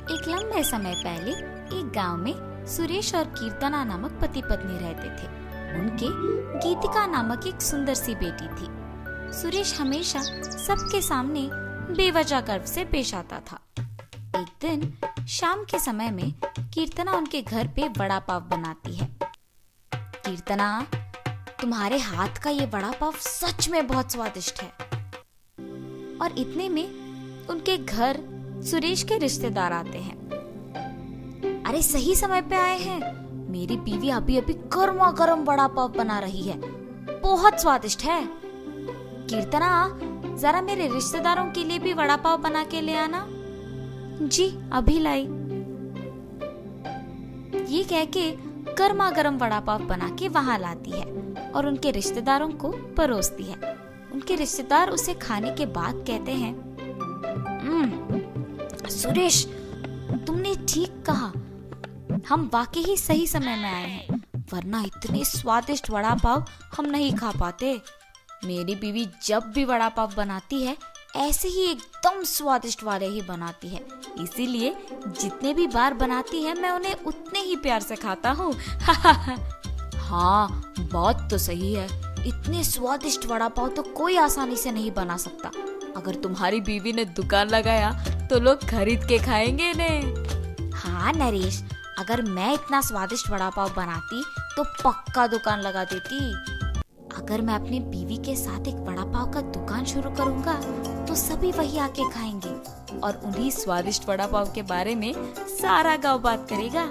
एक लंबे समय पहले एक गांव में सुरेश और कीर्तना नामक पति पत्नी रहते थे। उनके गीतिका नामक एक सुंदर सी बेटी थी। सुरेश हमेशा सबके सामने बेवजह गर्व से पेश आता था। एक दिन शाम के समय में कीर्तना उनके घर पे वड़ा पाव बनाती है। कीर्तना, तुम्हारे हाथ का ये वड़ा पाव सच में बहुत स्वादिष्ट है। और इतने में उनके घर सुरेश के रिश्तेदार आते हैं। अरे सही समय पे आए हैं, मेरी बीवी अभी अभी गर्मा गर्म वड़ा पाव बना रही है, बहुत स्वादिष्ट है। कीर्तना, जरा मेरे रिश्तेदारों के लिए भी वड़ा पाव बना के ले आना। जी अभी लाई। ये कह के गर्मा गर्म वड़ा पाव बना के वहां लाती है और उनके रिश्तेदारों को परोसती है। उनके रिश्तेदार उसे खाने के बाद कहते हैं, सुरेश, तुमने ठीक कहा, हम वाकई ही सही समय में आए हैं, वरना इतने स्वादिष्ट वड़ा पाव हम नहीं खा पाते। मेरी बीवी जब भी वड़ा पाव बनाती है ऐसे ही एकदम स्वादिष्ट वाले ही बनाती है, इसीलिए जितने भी बार बनाती है मैं उन्हें उतने ही प्यार से खाता हूँ। हाँ, बात तो सही है, इतने स्वादिष्ट वड़ा पाव तो कोई आसानी से नहीं बना सकता। अगर तुम्हारी बीवी ने दुकान लगाया तो लोग खरीद के खाएंगे इन्हें। हाँ नरेश, अगर मैं इतना स्वादिष्ट वड़ा पाव बनाती तो पक्का दुकान लगा देती। अगर मैं अपनी बीवी के साथ एक वड़ा पाव का दुकान शुरू करूंगा तो सभी वही आके खाएंगे और उन्हीं स्वादिष्ट वड़ा पाव के बारे में सारा गांव बात करेगा।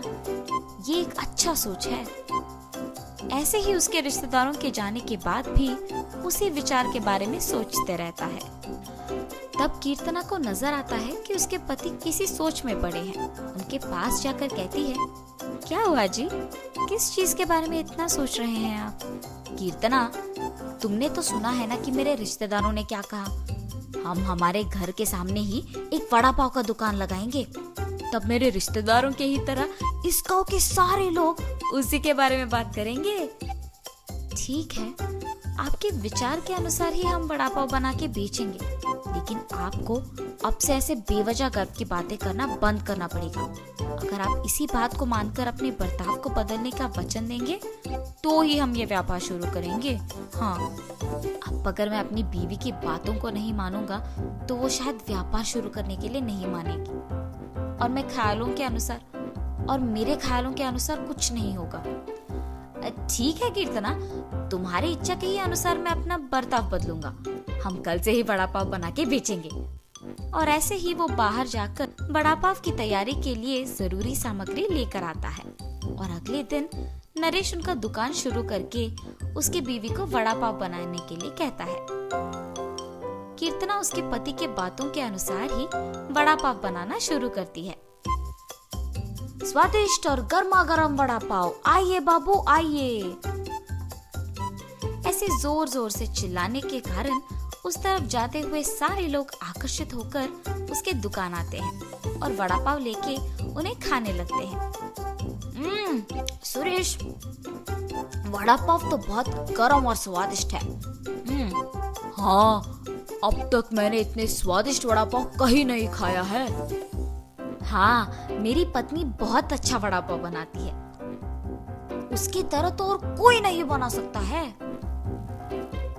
ये एक अच्छा सोच है। ऐसे ही उसके रिश्तेदारों के जाने के बाद भी उसी विचार के बारे में सोचते रहता है। तब कीर्तना को नजर आता है कि उसके पति किसी सोच में पड़े हैं। उनके पास जाकर कहती है, क्या हुआ जी, किस चीज के बारे में इतना सोच रहे हैं आप? कीर्तना, तुमने तो सुना है ना कि मेरे रिश्तेदारों ने क्या कहा, हम हमारे घर के सामने ही एक वड़ा पाव का दुकान लगाएंगे। तब मेरे रिश्तेदारों के ही तरह इस गांव के सारे लोग उसी के बारे में बात करेंगे। ठीक है, आपके विचार के अनुसार ही हम वड़ा पाव बना के बेचेंगे, लेकिन आपको अब से ऐसे बेवजह गर्व की बातें करना बंद करना पड़ेगा। अगर आप इसी बात को मानकर अपने बर्ताव को बदलने का वचन देंगे तो ही हम ये व्यापार शुरू करेंगे। हाँ, अब अगर मैं अपनी बीवी की बातों को नहीं मानूंगा तो वो शायद व्यापार शुरू करने के लिए नहीं मानेगी और मेरे ख्यालों के अनुसार कुछ नहीं होगा। ठीक है कीर्तना, तुम्हारी इच्छा के ही अनुसार मैं अपना बर्ताव बदलूंगा। हम कल से ही वड़ा पाव बना के बेचेंगे। और ऐसे ही वो बाहर जाकर वड़ा पाव की तैयारी के लिए जरूरी सामग्री लेकर आता है और अगले दिन नरेश उनका दुकान शुरू करके उसकी बीवी को वड़ा पाव बनाने के लिए कहता है। कीर्तना उसके पति के बातों के अनुसार ही वड़ा पाव बनाना शुरू करती है। स्वादिष्ट और गर्मा गर्म वड़ा पाव, आइए बाबू आइए। ऐसे जोर जोर से चिल्लाने के कारण उस तरफ जाते हुए सारे लोग आकर्षित होकर उसके दुकान आते हैं और वड़ा पाव लेके उन्हें खाने लगते हैं। सुरेश, वड़ा पाव तो बहुत गर्म और स्वादिष्ट है। हाँ, अब तक मैंने इतने स्वादिष्ट वड़ा पाव कहीं नहीं खाया है। हाँ, मेरी पत्नी बहुत अच्छा वड़ा पाव बनाती है, उसकी तरह तो और कोई नहीं बना सकता है।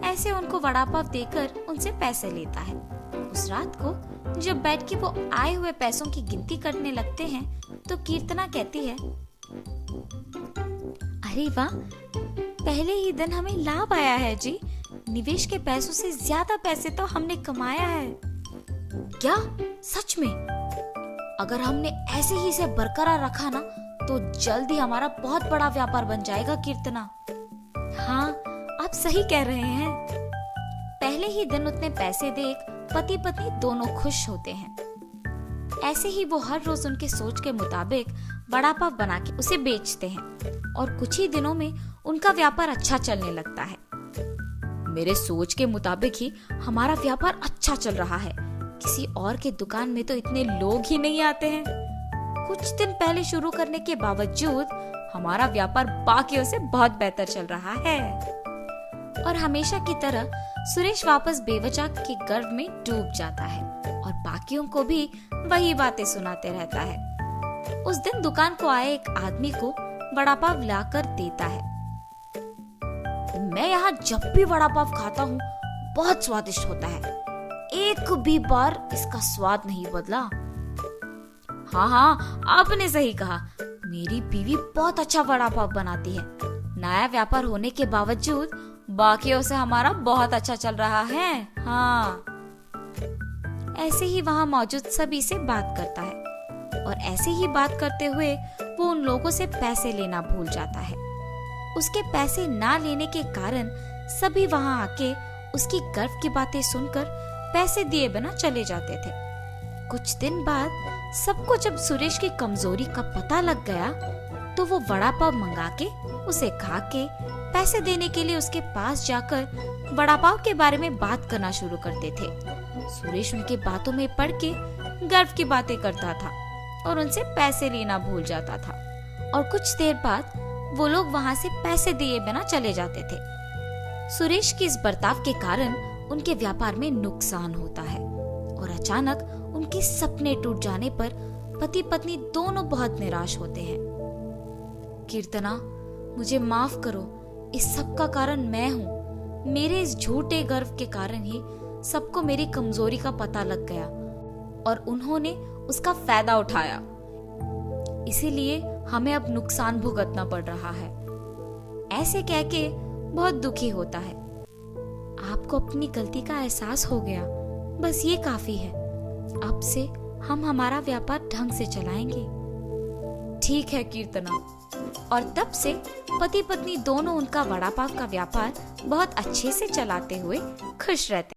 ऐसे उनको वड़ा पाव देकर उनसे पैसे लेता है। उस रात को जब बैठ के वो आए हुए पैसों की गिनती करने लगते हैं तो कीर्तना कहती है, अरे वाह, पहले ही दिन हमें लाभ आया है जी। निवेश के पैसों से ज्यादा पैसे तो हमने कमाया है। क्या सच में? अगर हमने ऐसे ही इसे बरकरार रखा ना तो जल्द ही हमारा बहुत बड़ा व्यापार बन जाएगा कीर्तना। हाँ, आप सही कह रहे हैं। पहले ही दिन उतने पैसे देख पति पत्नी दोनों खुश होते हैं। ऐसे ही वो हर रोज उनके सोच के मुताबिक वड़ा पाव बना के उसे बेचते हैं और कुछ ही दिनों में उनका व्यापार अच्छा चलने लगता है। मेरे सोच के मुताबिक ही हमारा व्यापार अच्छा चल रहा है, किसी और के दुकान में तो इतने लोग ही नहीं आते हैं। कुछ दिन पहले शुरू करने के बावजूद हमारा व्यापार बाकियों से बहुत बेहतर चल रहा है। और हमेशा की तरह सुरेश वापस बेवजह के गर्व में डूब जाता है और बाकियों को भी वही बातें सुनाते रहता है। उस दिन दुकान को आए एक आदमी को वड़ा पाव लाकर देता है। मैं यहाँ जब भी वड़ा पाव खाता हूँ बहुत स्वादिष्ट होता है, एक भी बार इसका स्वाद नहीं बदला। हाँ, आपने सही कहा, मेरी बीवी बहुत अच्छा वड़ा पाव बनाती है। नया व्यापार होने के बावजूद बाकियों से हमारा बहुत अच्छा चल रहा है। हाँ। ऐसे ही वहाँ मौजूद सभी से बात करता है और ऐसे ही बात करते हुए वो उन लोगों से पैसे लेना भूल जाता है। उसके पैसे ना लेने के कारण सभी वहाँ आके उसकी गर्व की बातें सुनकर पैसे दिए बिना चले जाते थे। कुछ दिन बाद सबको जब सुरेश की कमजोरी का पता लग गया तो वो वड़ा पाव मंगा के उसे खा के पैसे देने के लिए उसके पास जाकर वड़ा पाव के बारे में बात करना शुरू करते थे। सुरेश उनके बातों में पड़ के गर्व की बातें करता था और उनसे पैसे लेना भूल जाता था और कुछ देर बाद वो लोग वहाँ से पैसे दिए बिना चले जाते थे। सुरेश के इस बर्ताव के कारण उनके व्यापार में नुकसान होता है और अचानक उनके सपने टूट जाने पर पति पत्नी दोनों बहुत निराश होते हैं। कीर्तना, मुझे माफ करो, इस सब का कारण मैं हूँ। मेरे इस झूठे गर्व के कारण ही सबको मेरी कमजोरी का पता लग गया और उन्होंने उसका फायदा उठाया। इसीलिए हमें अब नुकसान भुगतना पड़ रहा है। ऐसे कह के बहुत दुखी होता है। आपको अपनी गलती का एहसास हो गया, बस ये काफी है। अब से हम हमारा व्यापार ढंग से चलाएंगे। ठीक है कीर्तना। और तब से पति पत्नी दोनों उनका वड़ा पाव का व्यापार बहुत अच्छे से चलाते हुए खुश रहते।